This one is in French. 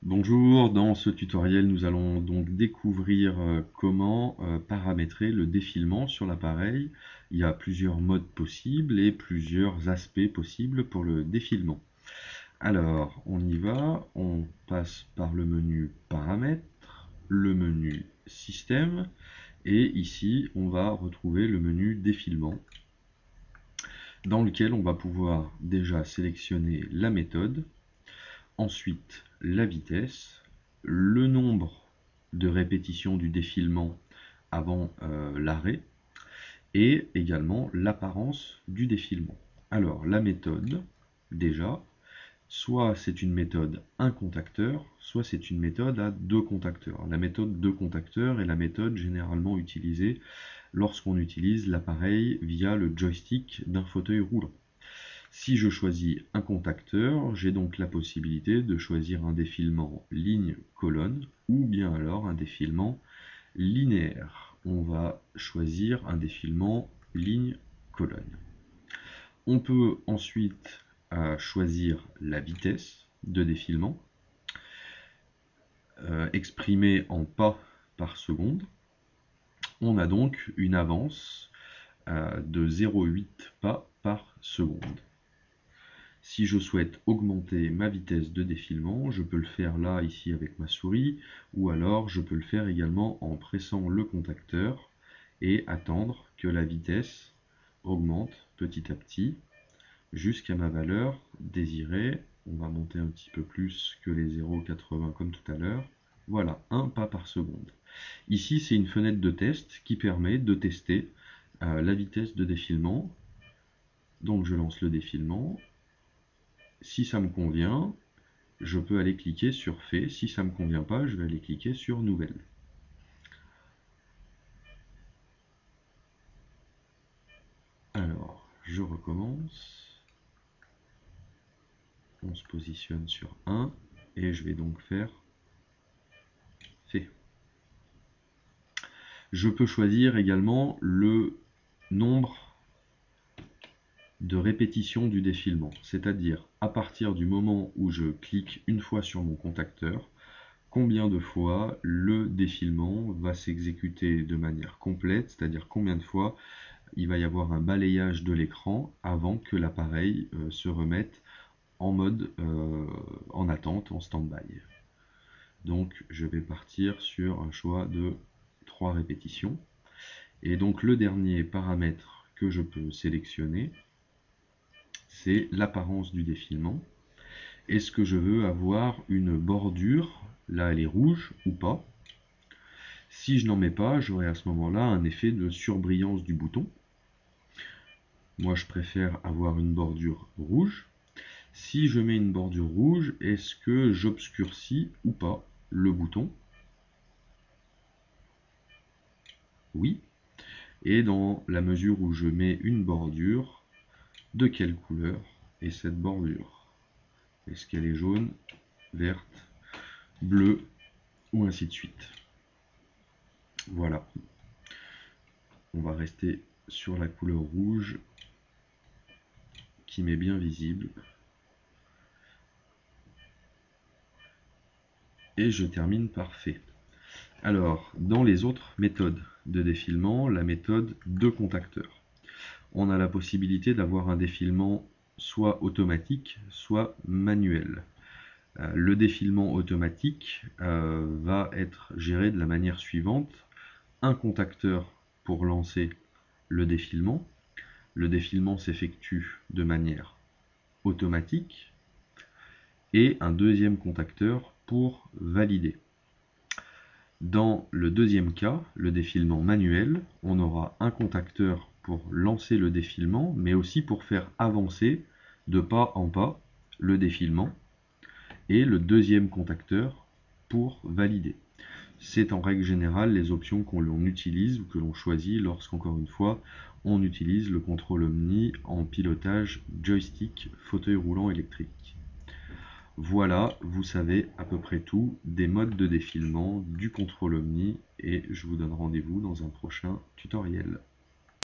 Bonjour, dans ce tutoriel nous allons donc découvrir comment paramétrer le défilement sur l'appareil. Il y a plusieurs modes possibles et plusieurs aspects possibles pour le défilement. Alors on y va, on passe par le menu paramètres, le menu système et ici on va retrouver le menu défilement dans lequel on va pouvoir déjà sélectionner la méthode. Ensuite, la vitesse, le nombre de répétitions du défilement avant l'arrêt et également l'apparence du défilement. Alors, la méthode, déjà, soit c'est une méthode un contacteur, soit c'est une méthode à deux contacteurs. La méthode deux contacteurs est la méthode généralement utilisée lorsqu'on utilise l'appareil via le joystick d'un fauteuil roulant. Si je choisis un contacteur, j'ai donc la possibilité de choisir un défilement ligne-colonne ou bien alors un défilement linéaire. On va choisir un défilement ligne-colonne. On peut ensuite choisir la vitesse de défilement, exprimée en pas par seconde. On a donc une avance de 0,8 pas par seconde. Si je souhaite augmenter ma vitesse de défilement, je peux le faire là, ici, avec ma souris, ou alors je peux le faire également en pressant le contacteur et attendre que la vitesse augmente petit à petit jusqu'à ma valeur désirée. On va monter un petit peu plus que les 0,80 comme tout à l'heure. Voilà, 1 pas par seconde. Ici, c'est une fenêtre de test qui permet de tester la vitesse de défilement. Donc je lance le défilement. Si ça me convient, je peux aller cliquer sur Fait. Si ça ne me convient pas, je vais aller cliquer sur Nouvelle. Alors, je recommence. On se positionne sur 1 et je vais donc faire Fait. Je peux choisir également le nombre de répétitions du défilement, c'est-à-dire à partir du moment où je clique une fois sur mon contacteur, combien de fois le défilement va s'exécuter de manière complète, c'est-à-dire combien de fois il va y avoir un balayage de l'écran avant que l'appareil se remette en mode en attente, en stand-by. Donc je vais partir sur un choix de 3 répétitions. Et donc le dernier paramètre que je peux sélectionner, c'est l'apparence du défilement. Est-ce que je veux avoir une bordure, là elle est rouge ou pas? Si je n'en mets pas, j'aurai à ce moment-là un effet de surbrillance du bouton. Moi je préfère avoir une bordure rouge. Si je mets une bordure rouge, est-ce que j'obscurcis ou pas le bouton? Oui. Et dans la mesure où je mets une bordure, de quelle couleur est cette bordure? Est-ce qu'elle est jaune, verte, bleue ou ainsi de suite? Voilà. On va rester sur la couleur rouge qui m'est bien visible. Et je termine par Fait. Alors, dans les autres méthodes de défilement, la méthode de contacteur. On a la possibilité d'avoir un défilement soit automatique, soit manuel. Le défilement automatique va être géré de la manière suivante. Un contacteur pour lancer le défilement. Le défilement s'effectue de manière automatique. Et un deuxième contacteur pour valider. Dans le deuxième cas, le défilement manuel, on aura un contacteur pour lancer le défilement, mais aussi pour faire avancer de pas en pas le défilement, et le deuxième contacteur pour valider. C'est en règle générale les options qu'on utilise ou que l'on choisit lorsqu'encore une fois on utilise le contrôle Omni en pilotage joystick fauteuil roulant électrique. Voilà, vous savez à peu près tout des modes de défilement du contrôle Omni et je vous donne rendez-vous dans un prochain tutoriel.